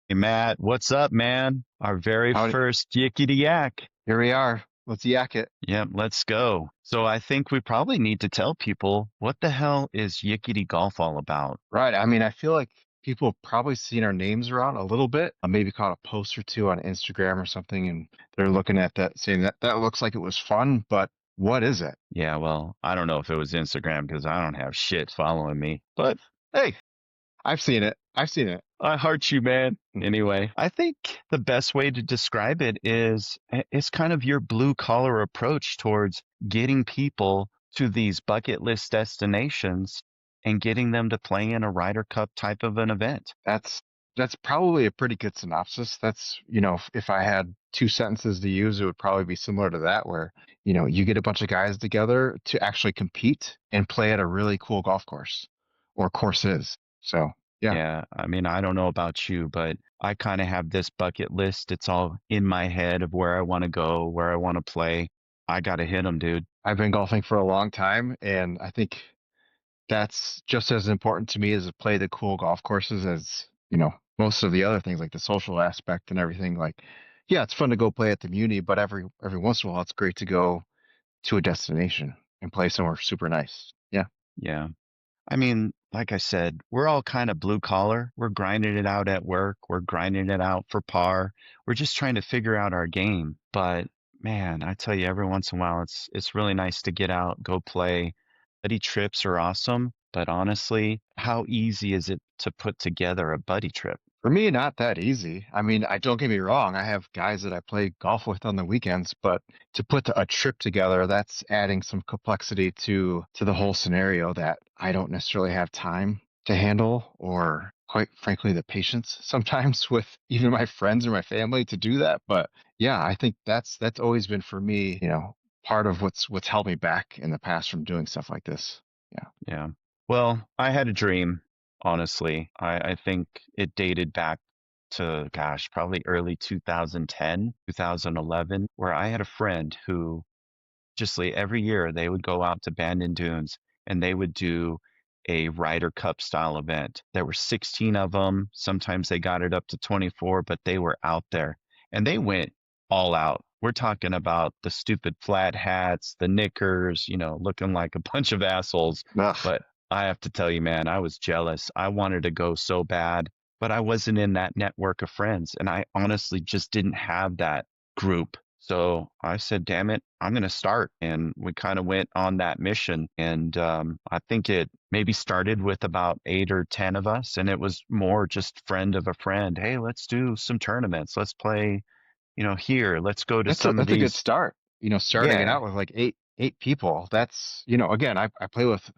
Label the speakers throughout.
Speaker 1: Hey Matt, what's up, man? Our very
Speaker 2: Howdy.
Speaker 1: first Yikiti Yak.
Speaker 2: Here we are. Let's yak it.
Speaker 1: Yep, let's go. So I think we probably need to tell people what the hell is Yikiti Golf all about?
Speaker 2: Right. I mean, I feel like people have probably seen our names around a little bit. Maybe caught a post or two on Instagram or something, and they're looking at that saying that looks like it was fun, but what is it?
Speaker 1: Yeah, well, I don't know if it was Instagram because I don't have shit following me, but hey,
Speaker 2: I've seen it. I've seen it.
Speaker 1: I heart you, man. Anyway, I think the best way to describe it is it's kind of your blue collar approach towards getting people to these bucket list destinations and getting them to play in a Ryder Cup type of an event.
Speaker 2: That's that's probably a pretty good synopsis. If I had two sentences to use, it would probably be similar to that, where, you get a bunch of guys together to actually compete and play at a really cool golf course or courses. So, yeah.
Speaker 1: Yeah, I mean, I don't know about you, but I kind of have this bucket list. It's all in my head of where I want to go, where I want to play. I got to hit them, dude.
Speaker 2: I've been golfing for a long time, and I think that's just as important to me as to play the cool golf courses as, most of the other things like the social aspect and everything. Like, yeah, it's fun to go play at the Muni, but every once in a while it's great to go to a destination and play somewhere super nice. Yeah.
Speaker 1: Yeah. I mean, like I said, we're all kind of blue collar. We're grinding it out at work. We're grinding it out for par. We're just trying to figure out our game. But man, I tell you, every once in a while, it's really nice to get out, go play. Buddy trips are awesome. But honestly, how easy is it to put together a buddy trip?
Speaker 2: For me, not that easy. I mean, I don't get me wrong. I have guys that I play golf with on the weekends, but to put a trip together, that's adding some complexity to the whole scenario that I don't necessarily have time to handle, or quite frankly, the patience sometimes with even my friends or my family to do that. But yeah, I think that's always been for me, part of what's held me back in the past from doing stuff like this. Yeah.
Speaker 1: Yeah. Well, I had a dream, honestly. I think it dated back to, gosh, probably early 2010, 2011, where I had a friend who just like every year they would go out to Bandon Dunes and they would do a Ryder Cup style event. There were 16 of them. Sometimes they got it up to 24, but they were out there and they went all out. We're talking about the stupid flat hats, the knickers, looking like a bunch of assholes.
Speaker 2: Ugh.
Speaker 1: But I have to tell you, man, I was jealous. I wanted to go so bad, but I wasn't in that network of friends. And I honestly just didn't have that group. So I said, damn it, I'm going to start. And we kind of went on that mission. And I think it maybe started with about 8 or 10 of us. And it was more just friend of a friend. Hey, let's do some tournaments. Let's play, here. Let's go to some of
Speaker 2: That's a good
Speaker 1: these.
Speaker 2: start. Starting it
Speaker 1: Yeah.
Speaker 2: out with like eight people. That's, again, I play with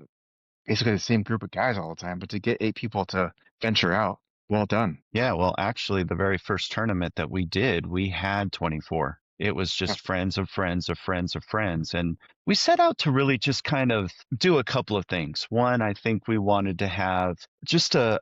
Speaker 2: basically the same group of guys all the time, but to get eight people to venture out, well done.
Speaker 1: Yeah. Well, actually, the very first tournament that we did, we had 24. It was
Speaker 2: Yeah.
Speaker 1: just friends of friends of friends of friends. And we set out to really just kind of do a couple of things. One, I think we wanted to have just an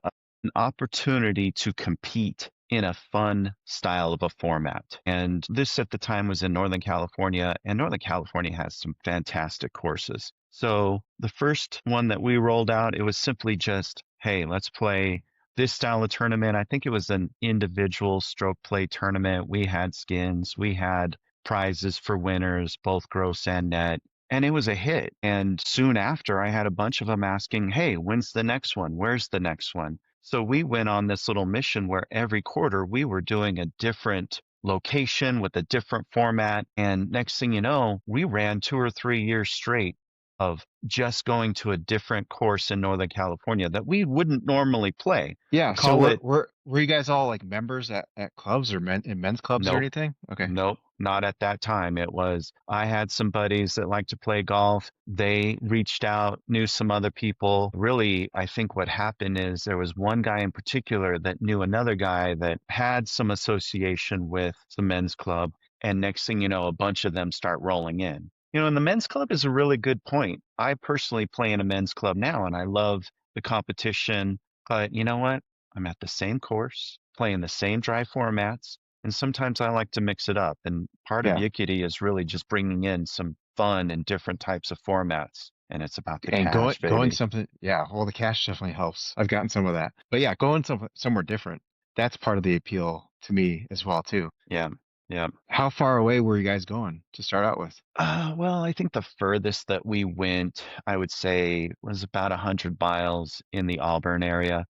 Speaker 1: opportunity to compete in a fun style of a format. And this at the time was in Northern California, and Northern California has some fantastic courses. So the first one that we rolled out, it was simply just, hey, let's play this style of tournament. I think it was an individual stroke play tournament. We had skins, we had prizes for winners, both gross and net. And it was a hit. And soon after, I had a bunch of them asking, hey, when's the next one? Where's the next one? So we went on this little mission where every quarter we were doing a different location with a different format. And next thing you know, we ran 2 or 3 years straight of just going to a different course in Northern California that we wouldn't normally play.
Speaker 2: Yeah. So
Speaker 1: Call it
Speaker 2: were you guys all like members at clubs or in men's clubs or
Speaker 1: nope.
Speaker 2: anything? Okay.
Speaker 1: Nope, not at that time. It was, I had some buddies that like to play golf. They reached out, knew some other people. Really, I think what happened is there was one guy in particular that knew another guy that had some association with the men's club. And next thing you know, a bunch of them start rolling in. And the men's club is a really good point. I personally play in a men's club now and I love the competition. But you know what? I'm at the same course, playing the same drive formats. And sometimes I like to mix it up. And part of
Speaker 2: Yeah.
Speaker 1: Yikiti is really just bringing in some fun and different types of formats. And it's about the
Speaker 2: And going
Speaker 1: cash,
Speaker 2: going
Speaker 1: baby.
Speaker 2: something, yeah, well, the cash definitely helps. I've gotten some of that. But yeah, going somewhere different. that's part of the appeal to me as well too.
Speaker 1: Yeah. Yeah.
Speaker 2: How far away were you guys going to start out with?
Speaker 1: Well, I think the furthest that we went, I would say, was about 100 miles in the Auburn area.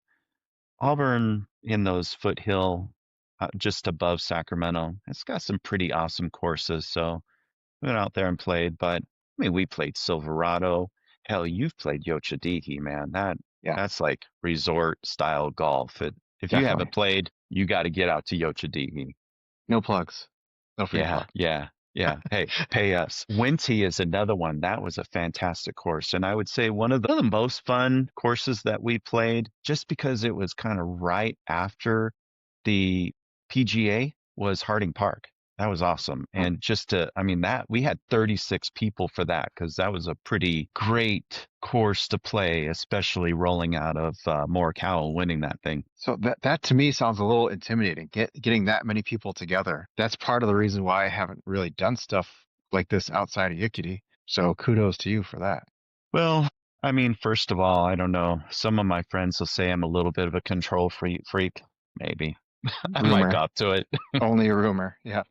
Speaker 1: Auburn in those foothill, just above Sacramento. It's got some pretty awesome courses. So we went out there and played. But I mean, we played Silverado. Hell, you've played Yochadiki, man.
Speaker 2: Yeah,
Speaker 1: That's like resort style golf. If you haven't
Speaker 2: definitely.
Speaker 1: played, you got to get out to Yochadiki.
Speaker 2: No plugs. No free
Speaker 1: Yeah,
Speaker 2: plug.
Speaker 1: yeah, yeah. Hey, pay us. Winty is another one. That was a fantastic course. And I would say one of the most fun courses that we played, just because it was kind of right after the PGA, was Harding Park. That was awesome.
Speaker 2: Oh,
Speaker 1: And just to, I mean, that we had 36 people for that because that was a pretty great course to play, especially rolling out of Morikawa winning that thing.
Speaker 2: so that to me sounds a little intimidating. Getting that many people together. That's part of the reason why I haven't really done stuff like this outside of Yikiti. So kudos to you for that.
Speaker 1: Well, I mean, first of all, I don't know. Some of my friends will say I'm a little bit of a control freak. Maybe I might
Speaker 2: Rumor.
Speaker 1: cop to it.
Speaker 2: Only a rumor. Yeah.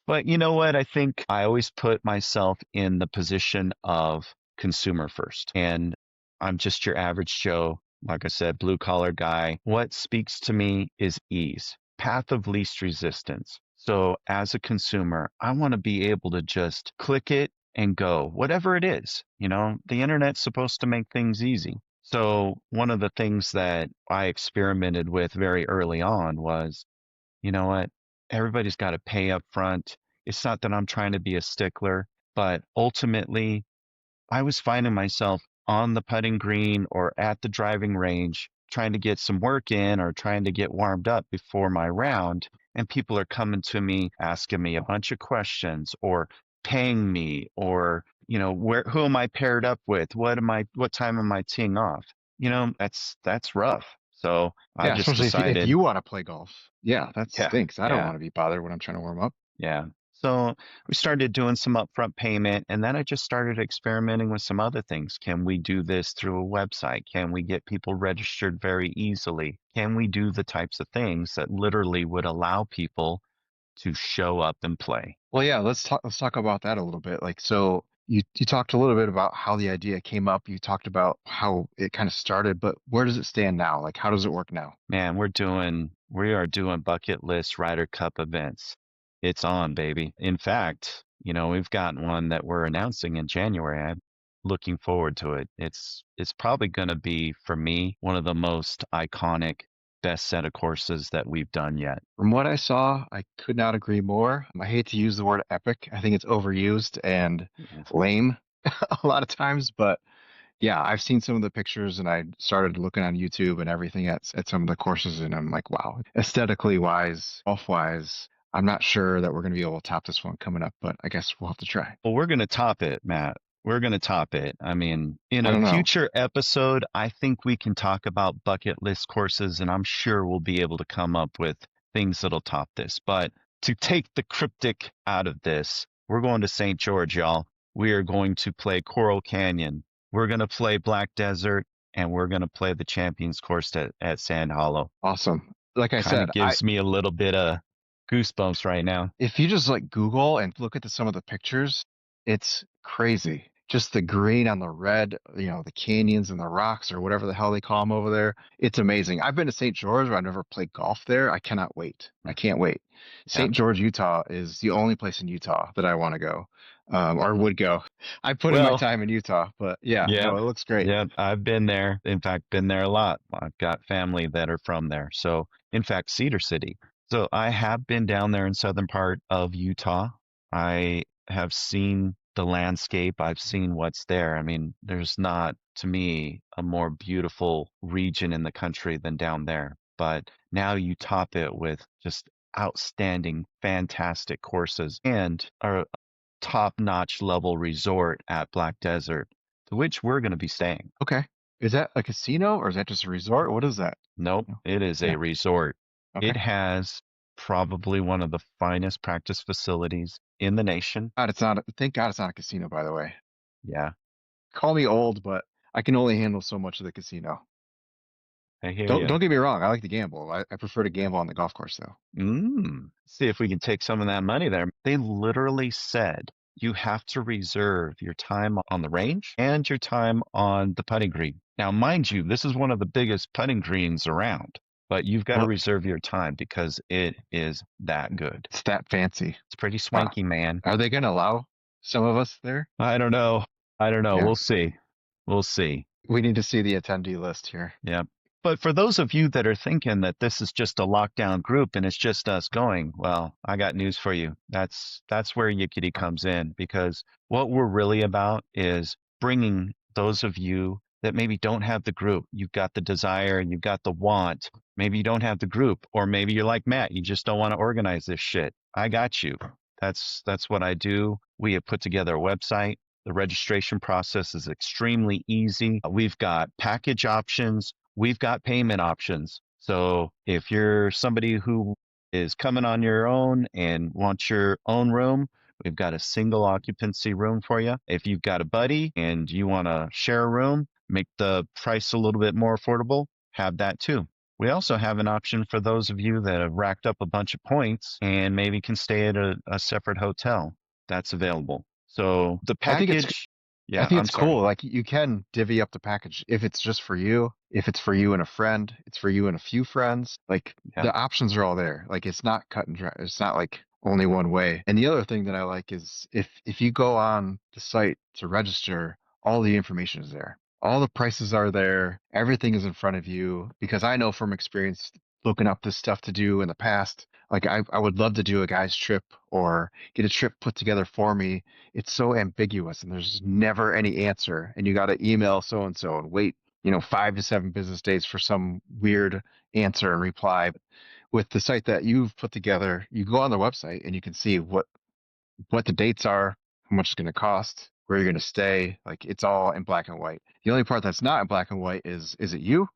Speaker 1: But you know what? I think I always put myself in the position of consumer first. And I'm just your average Joe. Like I said, blue collar guy. What speaks to me is ease, path of least resistance. So as a consumer, I want to be able to just click it and go, whatever it is. The internet's supposed to make things easy. So one of the things that I experimented with very early on was, you know what? Everybody's got to pay up front. It's not that I'm trying to be a stickler, but ultimately, I was finding myself on the putting green or at the driving range trying to get some work in or trying to get warmed up before my round. And people are coming to me asking me a bunch of questions or paying me or, who am I paired up with? What time am I teeing off? That's rough. So I
Speaker 2: Yeah,
Speaker 1: just
Speaker 2: especially if
Speaker 1: decided,
Speaker 2: you want to play golf. Yeah, that
Speaker 1: yeah,
Speaker 2: stinks. I don't
Speaker 1: yeah.
Speaker 2: want to be bothered when I'm trying to warm up.
Speaker 1: Yeah. So we started doing some upfront payment, and then I just started experimenting with some other things. Can we do this through a website? Can we get people registered very easily? Can we do the types of things that literally would allow people to show up and play?
Speaker 2: Well, yeah, let's talk about that a little bit. Like, so you talked a little bit about how the idea came up. You talked about how it kind of started, but where does it stand now? Like, how does it work now?
Speaker 1: Man, we are doing bucket list Ryder Cup events. It's on, baby. In fact, we've got one that we're announcing in January. I'm looking forward to it. It's probably going to be for me one of the most iconic best set of courses that we've done yet.
Speaker 2: From what I saw, I could not agree more. I hate to use the word epic. I think it's overused and
Speaker 1: Yeah.
Speaker 2: lame a lot of times, but yeah, I've seen some of the pictures and I started looking on YouTube and everything at some of the courses and I'm like, wow, aesthetically wise, golf wise, I'm not sure that we're going to be able to top this one coming up, but I guess we'll have to try.
Speaker 1: Well, we're going to top it, Matt. We're going to top it. I mean, in
Speaker 2: I
Speaker 1: a
Speaker 2: don't know.
Speaker 1: future episode, I think we can talk about bucket list courses, and I'm sure we'll be able to come up with things that'll top this. But to take the cryptic out of this, we're going to St. George, y'all. We are going to play Coral Canyon. We're going to play Black Desert, and we're going to play the Champions Course at Sand Hollow.
Speaker 2: Awesome. Like I
Speaker 1: Kind
Speaker 2: said,
Speaker 1: of gives me a little bit of goosebumps right now.
Speaker 2: if you just like Google and look at some of the pictures, it's crazy. Just the green on the red, the canyons and the rocks or whatever the hell they call them over there. It's amazing. I've been to St. George, but I've never played golf there. I cannot wait. I can't wait.
Speaker 1: Yeah.
Speaker 2: St. George, Utah is the only place in Utah that I want to go, or would go. I put in my
Speaker 1: Well,
Speaker 2: time in Utah, but yeah,
Speaker 1: yeah,
Speaker 2: no, it looks great.
Speaker 1: yeah, I've been there. In fact, been there a lot. I've got family that are from there. So, in fact, Cedar City. So, I have been down there in southern part of Utah. I have seen the landscape. I've seen what's there. I mean, there's not, to me, a more beautiful region in the country than down there. But now you top it with just outstanding, fantastic courses and a top-notch level resort at Black Desert to which we're going to be staying.
Speaker 2: Okay. Is that a casino or is that just a resort? What is that?
Speaker 1: Nope,
Speaker 2: No.
Speaker 1: it is a
Speaker 2: Yeah.
Speaker 1: resort. It
Speaker 2: Okay.
Speaker 1: has probably one of the finest practice facilities in the nation.
Speaker 2: God, it's not. Thank God it's not a casino, by the way.
Speaker 1: Yeah.
Speaker 2: Call me old, but I can only handle so much of the casino.
Speaker 1: I hear
Speaker 2: Don't
Speaker 1: you.
Speaker 2: don't get me wrong. I like to gamble. I prefer to gamble on the golf course though.
Speaker 1: See if we can take some of that money there. They literally said you have to reserve your time on the range and your time on the putting green. Now, mind you, this is one of the biggest putting greens around, but you've got to
Speaker 2: Well,
Speaker 1: reserve your time because it is that good.
Speaker 2: it's that fancy.
Speaker 1: It's pretty
Speaker 2: Wow.
Speaker 1: swanky, man.
Speaker 2: Are they going to allow some of us there?
Speaker 1: I don't know. I don't know.
Speaker 2: Yeah.
Speaker 1: We'll see. We'll see.
Speaker 2: We need to see the attendee list here.
Speaker 1: Yeah. But for those of you that are thinking that this is just a lockdown group and it's just us going, well, I got news for you. That's where Yikiti comes in because what we're really about is bringing those of you that maybe don't have the group. You've got the desire and you've got the want. Maybe you don't have the group, or maybe you're like Matt, you just don't want to organize this shit. I got you. That's what I do. We have put together a website. The registration process is extremely easy. We've got package options. We've got payment options. So if you're somebody who is coming on your own and wants your own room, we've got a single occupancy room for you. If you've got a buddy and you want to share a room, make the price a little bit more affordable, have that too. We also have an option for those of you that have racked up a bunch of points and maybe can stay at a separate hotel. That's available. So the
Speaker 2: I think it's
Speaker 1: package,
Speaker 2: I
Speaker 1: yeah,
Speaker 2: think
Speaker 1: I'm
Speaker 2: it's
Speaker 1: sorry.
Speaker 2: cool. Like you can divvy up the package if it's just for you, if it's for you and a friend, it's for you and a few friends. Like
Speaker 1: Yeah,
Speaker 2: the options are all there. Like it's not cut and dry. It's not like only one way. And the other thing that I like is if you go on the site to register, all the information is there. All the prices are there. Everything is in front of you because I know from experience looking up this stuff to do in the past, like I would love to do a guy's trip or get a trip put together for me. It's so ambiguous and there's never any answer. And you got to email so and so and wait, 5 to 7 business days for some weird answer and reply. With the site that you've put together, you go on their website and you can see what the dates are, how much it's going to cost, where you're going to stay. Like it's all in black and white. The only part that's not in black and white is it you?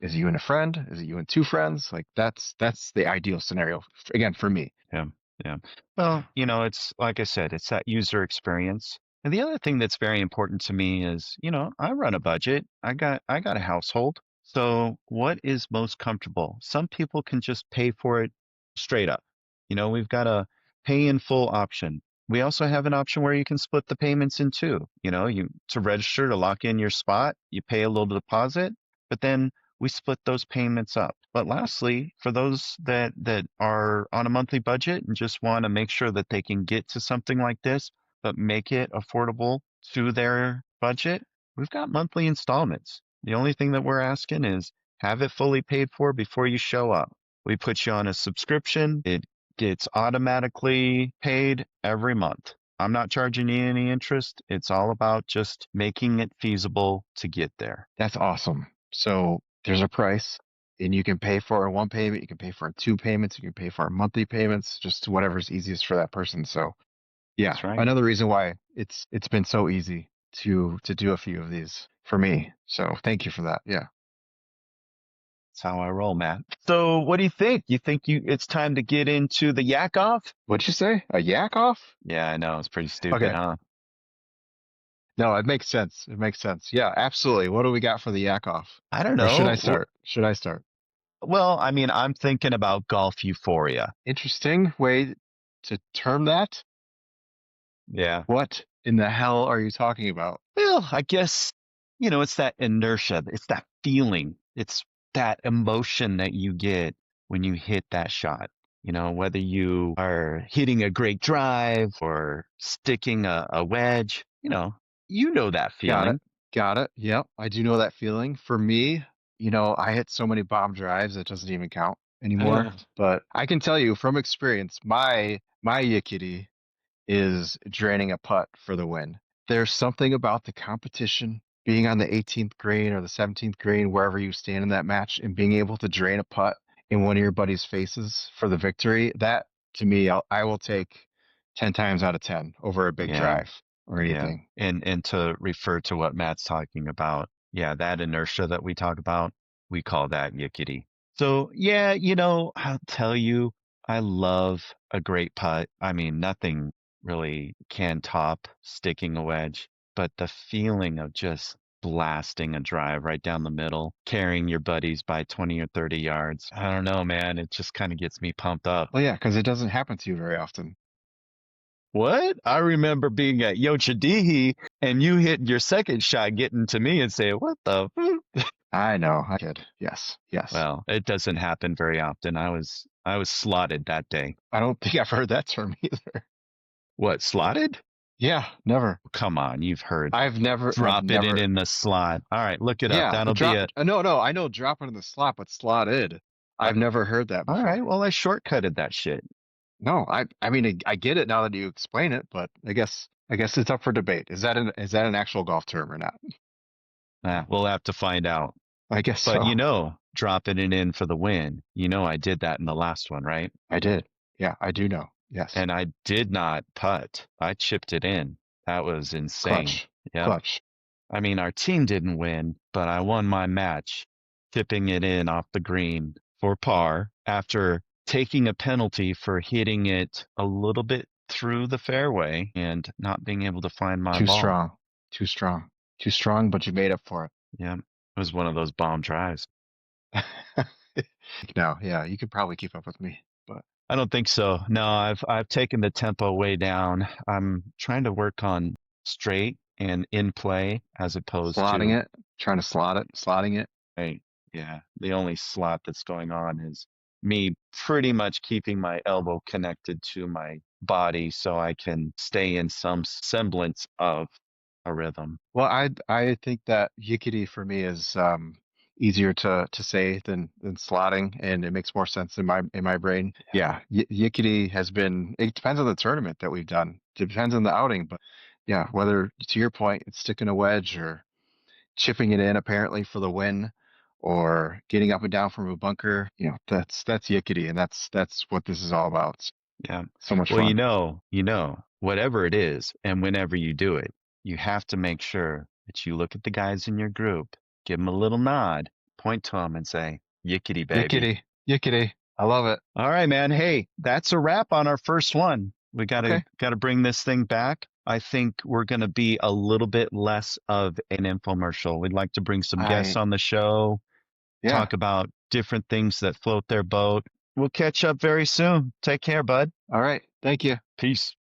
Speaker 2: Is it you and a friend? Is it you and two friends? Like that's the ideal scenario again for me.
Speaker 1: yeah, yeah. Well, it's like I said, it's that user experience. And the other thing that's very important to me is, I run a budget. I got a household. So what is most comfortable? Some people can just pay for it straight up. We've got a pay in full option. We also have an option where you can split the payments in two. You to register to lock in your spot, you pay a little deposit, but then we split those payments up. But lastly, for those that are on a monthly budget and just want to make sure that they can get to something like this, but make it affordable to their budget, we've got monthly installments. The only thing that we're asking is have it fully paid for before you show up. We put you on a subscription. It gets automatically paid every month. I'm not charging you any interest. It's all about just making it feasible to get there.
Speaker 2: That's awesome. So there's a price, and you can pay for it in one payment, you can pay for it in two payments, you can pay for it in monthly payments, just whatever's easiest for that person. So yeah,
Speaker 1: That's right.
Speaker 2: another reason why it's been so easy to do a few of these for me. So thank you for that. Yeah.
Speaker 1: That's how I roll, Matt. So what do you think? You think it's time to get into the yak off?
Speaker 2: What'd you say? A yak off?
Speaker 1: Yeah, I know. It's pretty stupid,
Speaker 2: Okay.
Speaker 1: huh?
Speaker 2: No, it makes sense. It makes sense. Yeah, absolutely. What do we got for the yak off?
Speaker 1: I don't
Speaker 2: Or should I
Speaker 1: know.
Speaker 2: start? Should I start?
Speaker 1: Well, I mean, I'm thinking about golf euphoria.
Speaker 2: Interesting way to term that.
Speaker 1: Yeah.
Speaker 2: What in the hell are you talking about?
Speaker 1: Well, I guess, it's that inertia. It's that feeling. It's that emotion that you get when you hit that shot. Whether you are hitting a great drive or sticking a wedge, you know that
Speaker 2: Got it.
Speaker 1: feeling.
Speaker 2: Got it. Yep. I do know that feeling. For me, I hit so many bomb drives it doesn't even count anymore. But I can tell you from experience, my Yikiti is draining a putt for the win. There's something about the competition, being on the 18th green or the 17th green, wherever you stand in that match, and being able to drain a putt in one of your buddies' faces for the victory. That to me, I will take 10 times out of 10 over a big
Speaker 1: Yeah.
Speaker 2: drive or
Speaker 1: Yeah.
Speaker 2: anything.
Speaker 1: And to refer to what Matt's talking about, yeah, that inertia that we talk about, we call that yickety. So yeah, I'll tell you, I love a great putt. I mean, nothing really can top sticking a wedge, but the feeling of just blasting a drive right down the middle, carrying your buddies by 20 or 30 yards. I don't know, man. It just kind of gets me pumped up.
Speaker 2: Well, yeah, because it doesn't happen to you very often.
Speaker 1: What? I remember being at Yochadihi and you hitting your second shot, getting to me and saying, "What the?"
Speaker 2: I know, I kid. Yes, yes.
Speaker 1: Well, it doesn't happen very often. I was slotted that day.
Speaker 2: I don't think I've heard that term either.
Speaker 1: What, slotted?
Speaker 2: Yeah, never.
Speaker 1: Come on, you've heard.
Speaker 2: I've
Speaker 1: Dropping it
Speaker 2: never.
Speaker 1: in the slot. All right, look it up.
Speaker 2: Yeah,
Speaker 1: That'll be
Speaker 2: drop.
Speaker 1: it.
Speaker 2: No, no, I know drop it in the slot, but slotted. I've never heard that
Speaker 1: All right,
Speaker 2: before.
Speaker 1: well, I shortcutted that shit.
Speaker 2: No, I mean, I get it now that you explain it, but I guess it's up for debate. Is that an actual golf term or not?
Speaker 1: We'll have to find out.
Speaker 2: I guess
Speaker 1: But
Speaker 2: so.
Speaker 1: dropping it in for the win. I did that in the last one, right?
Speaker 2: I did. Yeah, I do know. Yes.
Speaker 1: And I did not putt. I chipped it in. That was insane.
Speaker 2: Clutch.
Speaker 1: Yep.
Speaker 2: Clutch.
Speaker 1: I mean, our team didn't win, but I won my match, tipping it in off the green for par after taking a penalty for hitting it a little bit through the fairway and not being able to find my
Speaker 2: Too
Speaker 1: ball.
Speaker 2: strong. Too strong. Too strong, but you made up for
Speaker 1: Yeah, it was one of those bomb drives.
Speaker 2: it. No, yeah, you could probably keep up with me, but
Speaker 1: I don't think so. No, I've taken the tempo way down. I'm trying to work on straight and in play as opposed
Speaker 2: slotting
Speaker 1: to
Speaker 2: it, trying to slot it, slotting it.
Speaker 1: right. Yeah, the only slot that's going on is me pretty much keeping my elbow connected to my body so I can stay in some semblance of a rhythm.
Speaker 2: Well, I think that Yikiti for me is easier to say than slotting, and it makes more sense in my brain. Yeah, Yikiti has been. It depends on the tournament that we've done. It depends on the outing, but yeah, whether to your point, it's sticking a wedge or chipping it in apparently for the win, or getting up and down from a bunker. That's Yikiti, and that's what this is all about.
Speaker 1: Yeah.
Speaker 2: So much
Speaker 1: Well,
Speaker 2: fun.
Speaker 1: whatever it is, and whenever you do it, you have to make sure that you look at the guys in your group, give them a little nod, point to them and say, "Yickety baby."
Speaker 2: Yikiti, Yikiti. I love it.
Speaker 1: All right, man. Hey, that's a wrap on our first one. We gotta
Speaker 2: Okay.
Speaker 1: gotta bring this thing back. I think we're gonna be a little bit less of an infomercial. We'd like to bring some guests
Speaker 2: I
Speaker 1: on the show,
Speaker 2: Yeah.
Speaker 1: talk about different things that float their boat. We'll catch up very soon. Take care, bud.
Speaker 2: All right. Thank you.
Speaker 1: Peace.